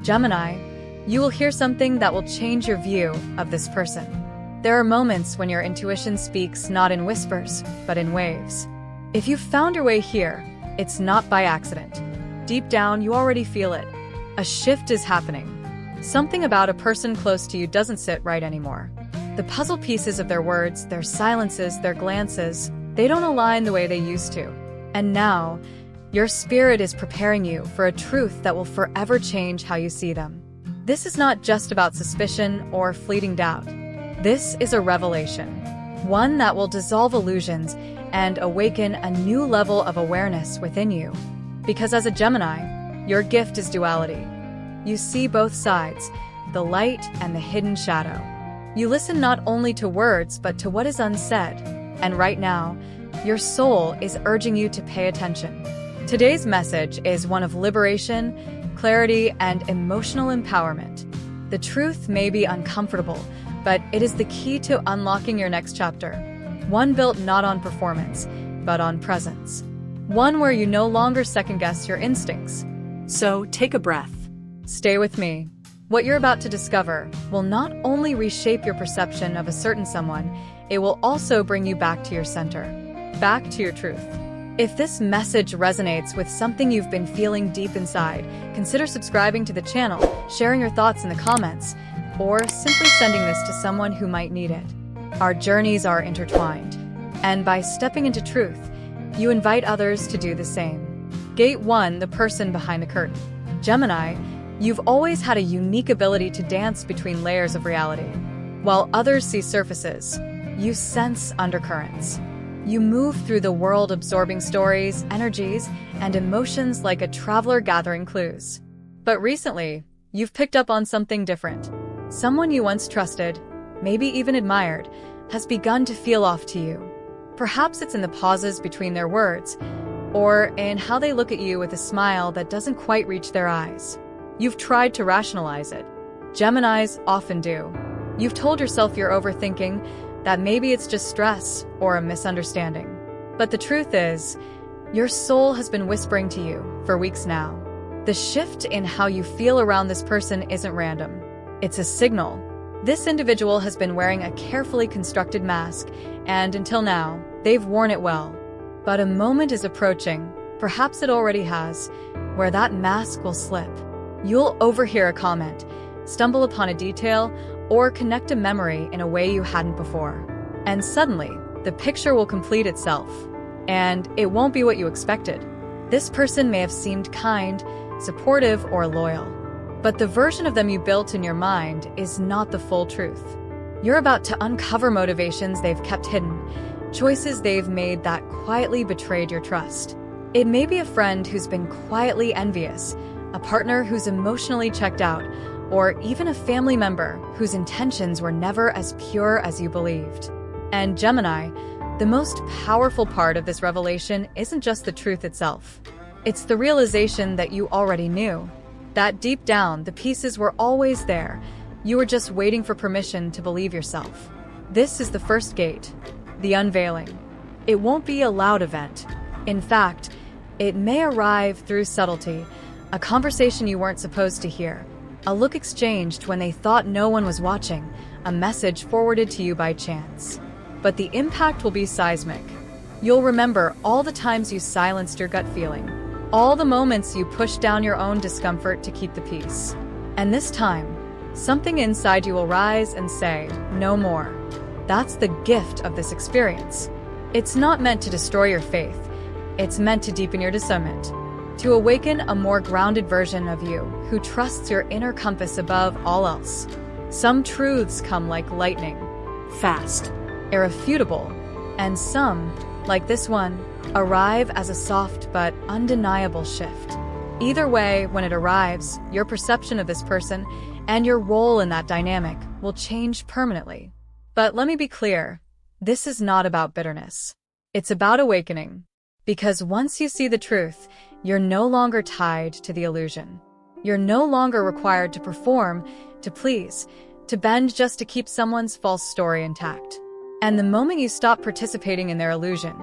Gemini, you will hear something that will change your view of this person. There are moments when your intuition speaks not in whispers, but in waves. If you've found your way here, it's not by accident. Deep down, you already feel it. A shift is happening. Something about a person close to you doesn't sit right anymore. The puzzle pieces of their words, their silences, their glances, they don't align the way they used to. And now, your spirit is preparing you for a truth that will forever change how you see them. This is not just about suspicion or fleeting doubt. This is a revelation, one that will dissolve illusions and awaken a new level of awareness within you. Because as a Gemini, your gift is duality. You see both sides, the light and the hidden shadow. You listen not only to words, but to what is unsaid. And right now, your soul is urging you to pay attention. Today's message is one of liberation, clarity, and emotional empowerment. The truth may be uncomfortable, but it is the key to unlocking your next chapter. One built not on performance, but on presence. One where you no longer second-guess your instincts. So take a breath. Stay with me. What you're about to discover will not only reshape your perception of a certain someone, it will also bring you back to your center, back to your truth. If this message resonates with something you've been feeling deep inside, consider subscribing to the channel, sharing your thoughts in the comments, or simply sending this to someone who might need it. Our journeys are intertwined, and by stepping into truth, you invite others to do the same. Gate 1, the person behind the curtain. Gemini, you've always had a unique ability to dance between layers of reality. While others see surfaces, you sense undercurrents. You move through the world absorbing stories, energies, and emotions like a traveler gathering clues. But recently, you've picked up on something different. Someone you once trusted, maybe even admired, has begun to feel off to you. Perhaps it's in the pauses between their words, or in how they look at you with a smile that doesn't quite reach their eyes. You've tried to rationalize it. Geminis often do. You've told yourself you're overthinking, that maybe it's just stress or a misunderstanding. But the truth is, your soul has been whispering to you for weeks now. The shift in how you feel around this person isn't random. It's a signal. This individual has been wearing a carefully constructed mask, and until now, they've worn it well. But a moment is approaching, perhaps it already has, where that mask will slip. You'll overhear a comment, stumble upon a detail, or connect a memory in a way you hadn't before. And suddenly, the picture will complete itself. And it won't be what you expected. This person may have seemed kind, supportive, or loyal. But the version of them you built in your mind is not the full truth. You're about to uncover motivations they've kept hidden, choices they've made that quietly betrayed your trust. It may be a friend who's been quietly envious, a partner who's emotionally checked out, or even a family member whose intentions were never as pure as you believed. And Gemini, the most powerful part of this revelation isn't just the truth itself. It's the realization that you already knew. That deep down, the pieces were always there. You were just waiting for permission to believe yourself. This is the first gate, the unveiling. It won't be a loud event. In fact, it may arrive through subtlety, a conversation you weren't supposed to hear, a look exchanged when they thought no one was watching, a message forwarded to you by chance. But the impact will be seismic. You'll remember all the times you silenced your gut feeling, all the moments you pushed down your own discomfort to keep the peace. And this time, something inside you will rise and say, no more. That's the gift of this experience. It's not meant to destroy your faith. It's meant to deepen your discernment, to awaken a more grounded version of you who trusts your inner compass above all else. Some truths come like lightning, fast, irrefutable, and some, like this one, arrive as a soft but undeniable shift. Either way, when it arrives, your perception of this person and your role in that dynamic will change permanently. But let me be clear, this is not about bitterness. It's about awakening. Because once you see the truth, you're no longer tied to the illusion. You're no longer required to perform, to please, to bend just to keep someone's false story intact. And the moment you stop participating in their illusion,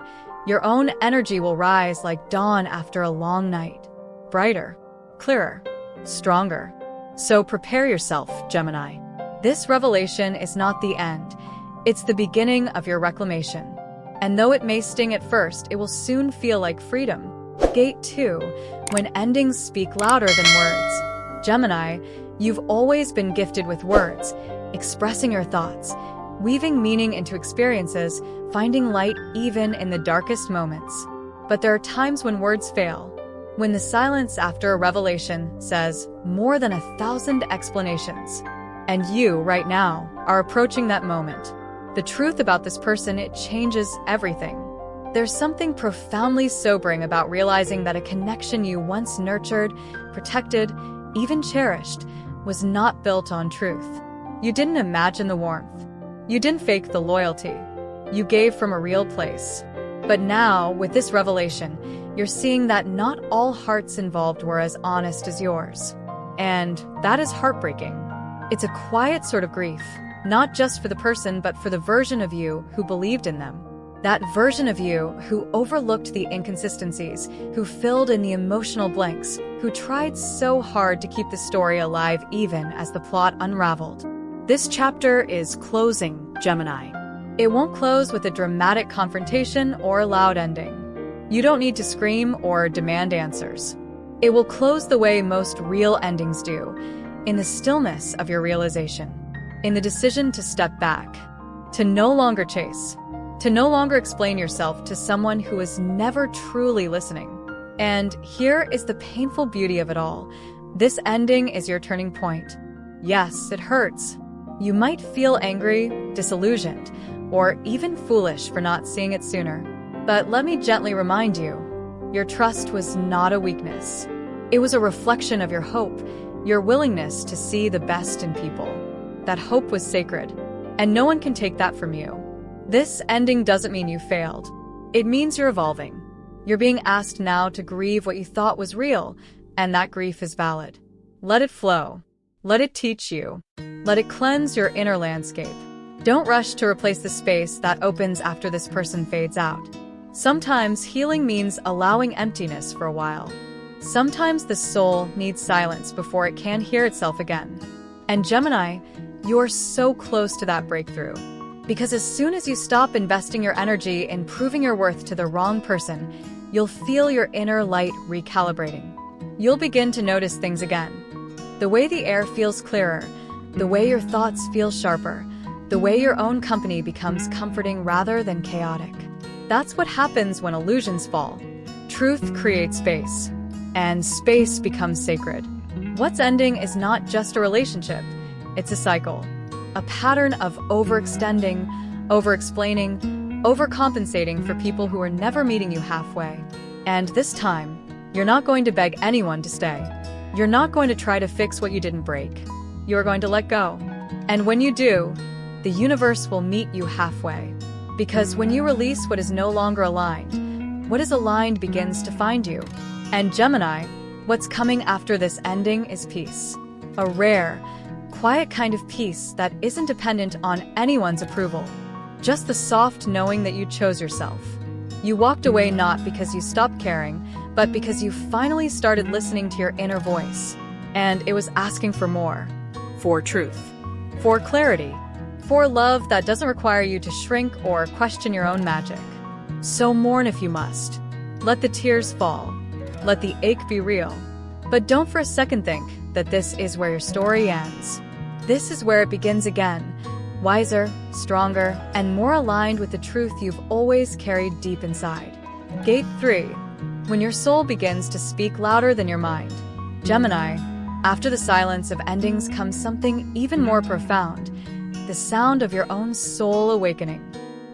your own energy will rise like dawn after a long night. Brighter, clearer, stronger. So prepare yourself, Gemini. This revelation is not the end. It's the beginning of your reclamation. And though it may sting at first, it will soon feel like freedom. Gate 2. When endings speak louder than words. Gemini, you've always been gifted with words, expressing your thoughts, weaving meaning into experiences, finding light even in the darkest moments. But there are times when words fail. When the silence after a revelation says more than 1,000 explanations. And you, right now, are approaching that moment. The truth about this person, it changes everything. There's something profoundly sobering about realizing that a connection you once nurtured, protected, even cherished, was not built on truth. You didn't imagine the warmth. You didn't fake the loyalty. You gave from a real place. But now, with this revelation, you're seeing that not all hearts involved were as honest as yours. And that is heartbreaking. It's a quiet sort of grief, not just for the person, but for the version of you who believed in them. That version of you who overlooked the inconsistencies, who filled in the emotional blanks, who tried so hard to keep the story alive even as the plot unraveled. This chapter is closing, Gemini. It won't close with a dramatic confrontation or a loud ending. You don't need to scream or demand answers. It will close the way most real endings do, in the stillness of your realization, in the decision to step back, to no longer chase, to no longer explain yourself to someone who is never truly listening. And here is the painful beauty of it all. This ending is your turning point. Yes, it hurts. You might feel angry, disillusioned, or even foolish for not seeing it sooner. But let me gently remind you, your trust was not a weakness. It was a reflection of your hope, your willingness to see the best in people. That hope was sacred, and no one can take that from you. This ending doesn't mean you failed. It means you're evolving. You're being asked now to grieve what you thought was real, and that grief is valid. Let it flow. Let it teach you. Let it cleanse your inner landscape. Don't rush to replace the space that opens after this person fades out. Sometimes healing means allowing emptiness for a while. Sometimes the soul needs silence before it can hear itself again. And Gemini, you're so close to that breakthrough. Because as soon as you stop investing your energy in proving your worth to the wrong person, you'll feel your inner light recalibrating. You'll begin to notice things again. The way the air feels clearer, the way your thoughts feel sharper, the way your own company becomes comforting rather than chaotic. That's what happens when illusions fall. Truth creates space, and space becomes sacred. What's ending is not just a relationship, it's a cycle. A pattern of overextending, over-explaining, overcompensating for people who are never meeting you halfway. And this time, you're not going to beg anyone to stay. You're not going to try to fix what you didn't break. You're going to let go. And when you do, the universe will meet you halfway. Because when you release what is no longer aligned, what is aligned begins to find you. And Gemini, what's coming after this ending is peace. A rare, quiet kind of peace that isn't dependent on anyone's approval. Just the soft knowing that you chose yourself. You walked away not because you stopped caring, but because you finally started listening to your inner voice. And it was asking for more. For truth. For clarity. For love that doesn't require you to shrink or question your own magic. So mourn if you must. Let the tears fall. Let the ache be real. But don't for a second think that this is where your story ends. This is where it begins again, wiser, stronger, and more aligned with the truth you've always carried deep inside. Gate 3. When your soul begins to speak louder than your mind. Gemini, after the silence of endings comes something even more profound, the sound of your own soul awakening.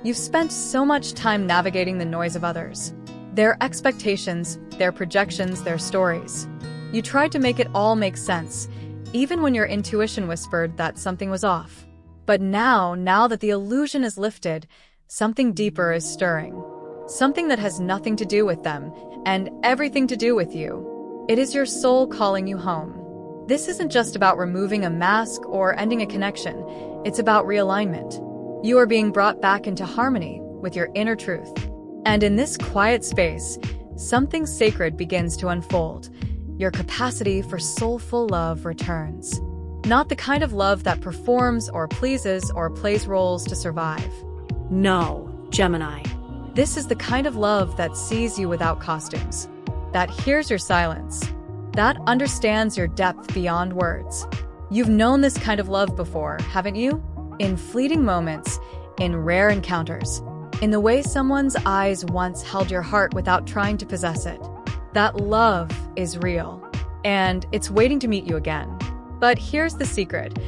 You've spent so much time navigating the noise of others, their expectations, their projections, their stories. You tried to make it all make sense, even when your intuition whispered that something was off. But now that the illusion is lifted, something deeper is stirring. Something that has nothing to do with them, and everything to do with you. It is your soul calling you home. This isn't just about removing a mask or ending a connection, it's about realignment. You are being brought back into harmony with your inner truth. And in this quiet space, something sacred begins to unfold. Your capacity for soulful love returns. Not the kind of love that performs or pleases or plays roles to survive. No, Gemini. This is the kind of love that sees you without costumes, that hears your silence, that understands your depth beyond words. You've known this kind of love before, haven't you? In fleeting moments, in rare encounters, in the way someone's eyes once held your heart without trying to possess it. That love is real, and it's waiting to meet you again. But here's the secret.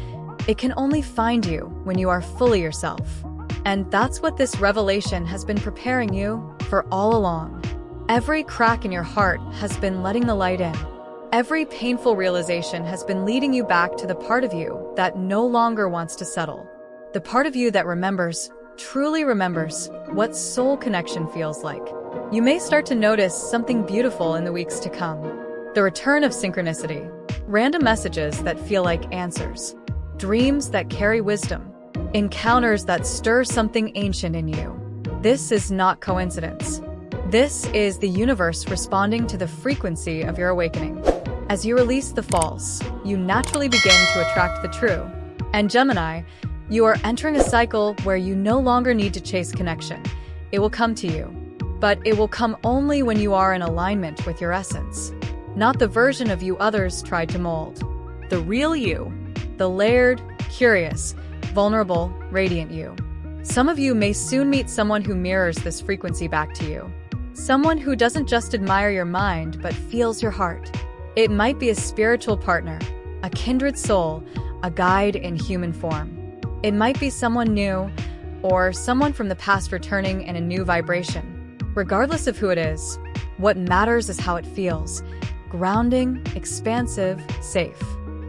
It can only find you when you are fully yourself. And that's what this revelation has been preparing you for all along. Every crack in your heart has been letting the light in. Every painful realization has been leading you back to the part of you that no longer wants to settle. The part of you that remembers, truly remembers, what soul connection feels like. You may start to notice something beautiful in the weeks to come. The return of synchronicity, random messages that feel like answers, dreams that carry wisdom, encounters that stir something ancient in you. This is not coincidence. This is the universe responding to the frequency of your awakening. As you release the false, you naturally begin to attract the true. And Gemini, you are entering a cycle where you no longer need to chase connection. It will come to you. But it will come only when you are in alignment with your essence. Not the version of you others tried to mold. The real you. The layered, curious, vulnerable, radiant you. Some of you may soon meet someone who mirrors this frequency back to you. Someone who doesn't just admire your mind, but feels your heart. It might be a spiritual partner, a kindred soul, a guide in human form. It might be someone new, or someone from the past returning in a new vibration. Regardless of who it is, what matters is how it feels. Grounding, expansive, safe.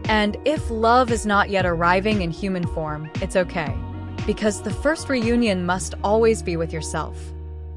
And if love is not yet arriving in human form, it's okay. Because the first reunion must always be with yourself.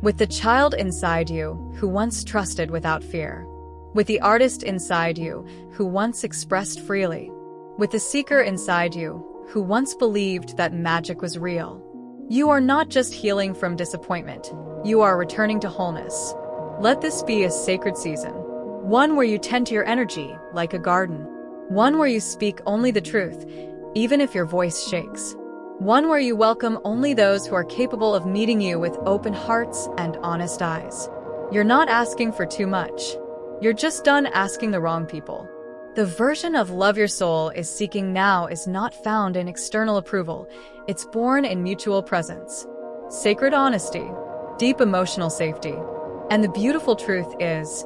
With the child inside you who once trusted without fear. With the artist inside you who once expressed freely. With the seeker inside you who once believed that magic was real. You are not just healing from disappointment. You are returning to wholeness. Let this be a sacred season. One where you tend to your energy like a garden. One where you speak only the truth, even if your voice shakes. One where you welcome only those who are capable of meeting you with open hearts and honest eyes. You're not asking for too much. You're just done asking the wrong people. The version of love your soul is seeking now is not found in external approval. It's born in mutual presence. Sacred honesty, deep emotional safety. And the beautiful truth is,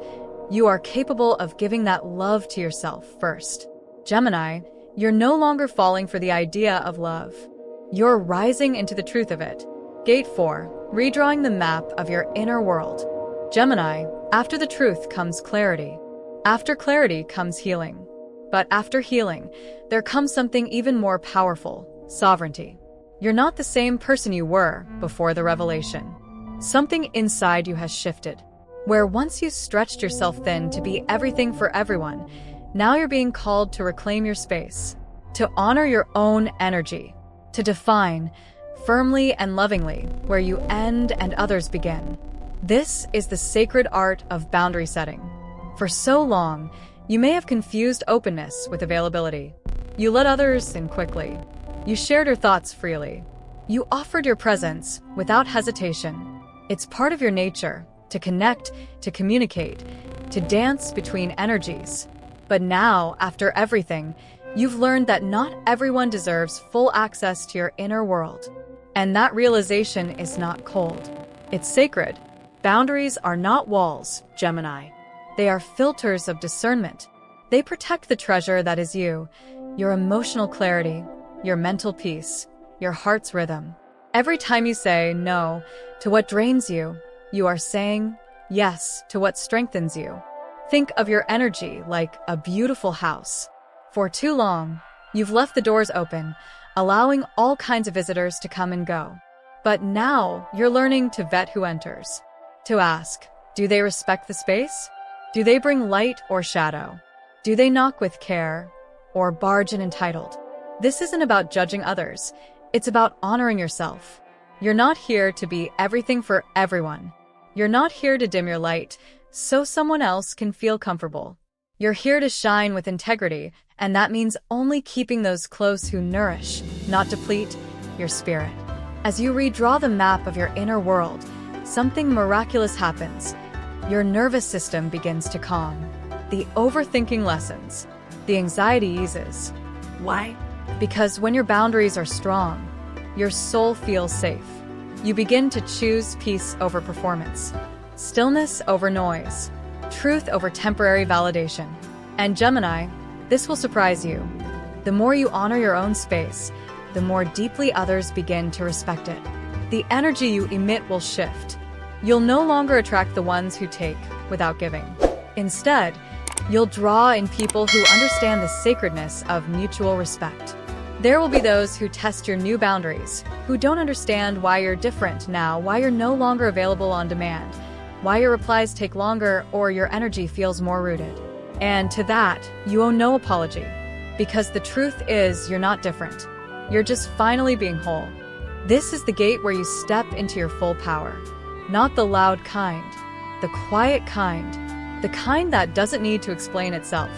you are capable of giving that love to yourself first. Gemini, you're no longer falling for the idea of love. You're rising into the truth of it. Gate 4, redrawing the map of your inner world. Gemini, after the truth comes clarity. After clarity comes healing. But after healing, there comes something even more powerful, sovereignty. You're not the same person you were before the revelation. Something inside you has shifted. Where once you stretched yourself thin to be everything for everyone, now you're being called to reclaim your space, to honor your own energy, to define, firmly and lovingly, where you end and others begin. This is the sacred art of boundary setting. For so long, you may have confused openness with availability. You let others in quickly. You shared your thoughts freely. You offered your presence without hesitation. It's part of your nature to connect, to communicate, to dance between energies. But now, after everything, you've learned that not everyone deserves full access to your inner world. And that realization is not cold. It's sacred. Boundaries are not walls, Gemini. They are filters of discernment. They protect the treasure that is you, your emotional clarity, your mental peace, your heart's rhythm. Every time you say no to what drains you, you are saying yes to what strengthens you. Think of your energy like a beautiful house. For too long, you've left the doors open, allowing all kinds of visitors to come and go. But now you're learning to vet who enters. To ask, do they respect the space? Do they bring light or shadow? Do they knock with care or barge in entitled? This isn't about judging others. It's about honoring yourself. You're not here to be everything for everyone. You're not here to dim your light so someone else can feel comfortable. You're here to shine with integrity, and that means only keeping those close who nourish, not deplete, your spirit. As you redraw the map of your inner world, something miraculous happens. Your nervous system begins to calm. The overthinking lessens. The anxiety eases. Why? Because when your boundaries are strong, your soul feels safe. You begin to choose peace over performance, stillness over noise, truth over temporary validation. And Gemini, this will surprise you. The more you honor your own space, the more deeply others begin to respect it. The energy you emit will shift. You'll no longer attract the ones who take without giving. Instead, you'll draw in people who understand the sacredness of mutual respect. There will be those who test your new boundaries, who don't understand why you're different now, why you're no longer available on demand, why your replies take longer or your energy feels more rooted. And to that, you owe no apology. Because the truth is, you're not different. You're just finally being whole. This is the gate where you step into your full power. Not the loud kind, the quiet kind, the kind that doesn't need to explain itself.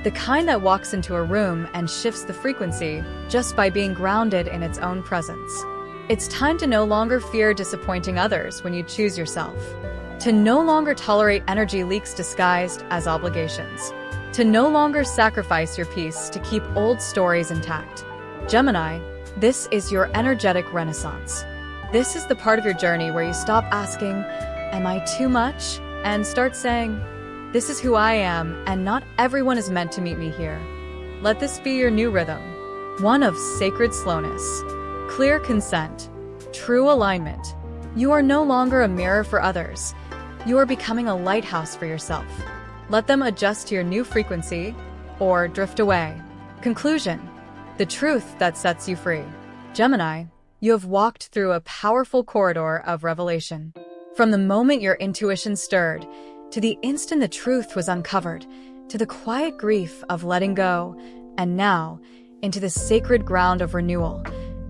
The kind that walks into a room and shifts the frequency just by being grounded in its own presence. It's time to no longer fear disappointing others when you choose yourself. To no longer tolerate energy leaks disguised as obligations. To no longer sacrifice your peace to keep old stories intact. Gemini, this is your energetic renaissance. This is the part of your journey where you stop asking, "Am I too much?" and start saying, "This is who I am, and not everyone is meant to meet me here." Let this be your new rhythm. One of sacred slowness, clear consent, true alignment. You are no longer a mirror for others. You are becoming a lighthouse for yourself. Let them adjust to your new frequency or drift away. Conclusion: the truth that sets you free. Gemini, you have walked through a powerful corridor of revelation. From the moment your intuition stirred, to the instant the truth was uncovered, to the quiet grief of letting go, and now, into the sacred ground of renewal,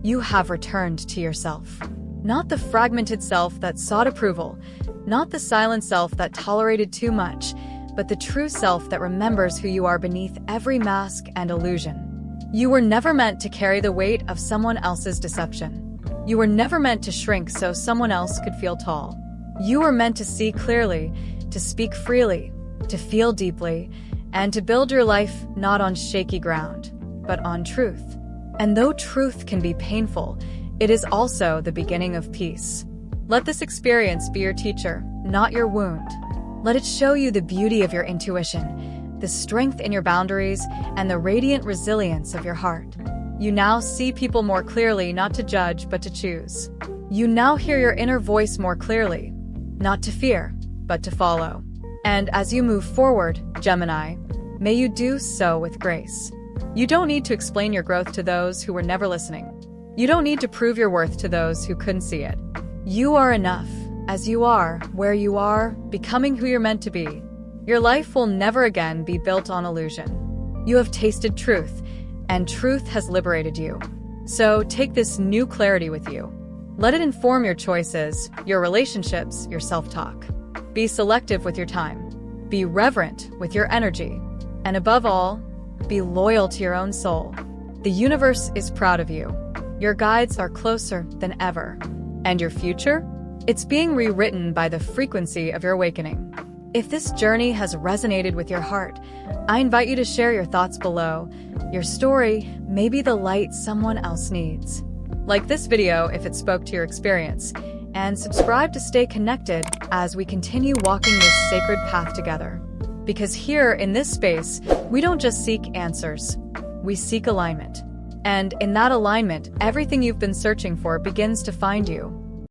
you have returned to yourself. Not the fragmented self that sought approval, not the silent self that tolerated too much, but the true self that remembers who you are beneath every mask and illusion. You were never meant to carry the weight of someone else's deception. You were never meant to shrink so someone else could feel tall. You were meant to see clearly, to speak freely, to feel deeply, and to build your life not on shaky ground, but on truth. And though truth can be painful, it is also the beginning of peace. Let this experience be your teacher, not your wound. Let it show you the beauty of your intuition, the strength in your boundaries, and the radiant resilience of your heart. You now see people more clearly, not to judge, but to choose. You now hear your inner voice more clearly, not to fear, but to follow. And as you move forward, Gemini, may you do so with grace. You don't need to explain your growth to those who were never listening. You don't need to prove your worth to those who couldn't see it. You are enough, as you are, where you are, becoming who you're meant to be. Your life will never again be built on illusion. You have tasted truth, and truth has liberated you. So take this new clarity with you. Let it inform your choices, your relationships, your self-talk. Be selective with your time. Be reverent with your energy. And above all, be loyal to your own soul. The universe is proud of you. Your guides are closer than ever. And your future? It's being rewritten by the frequency of your awakening. If this journey has resonated with your heart, I invite you to share your thoughts below. Your story may be the light someone else needs. Like this video if it spoke to your experience, and subscribe to stay connected as we continue walking this sacred path together. Because here in this space, we don't just seek answers, we seek alignment. And in that alignment, everything you've been searching for begins to find you.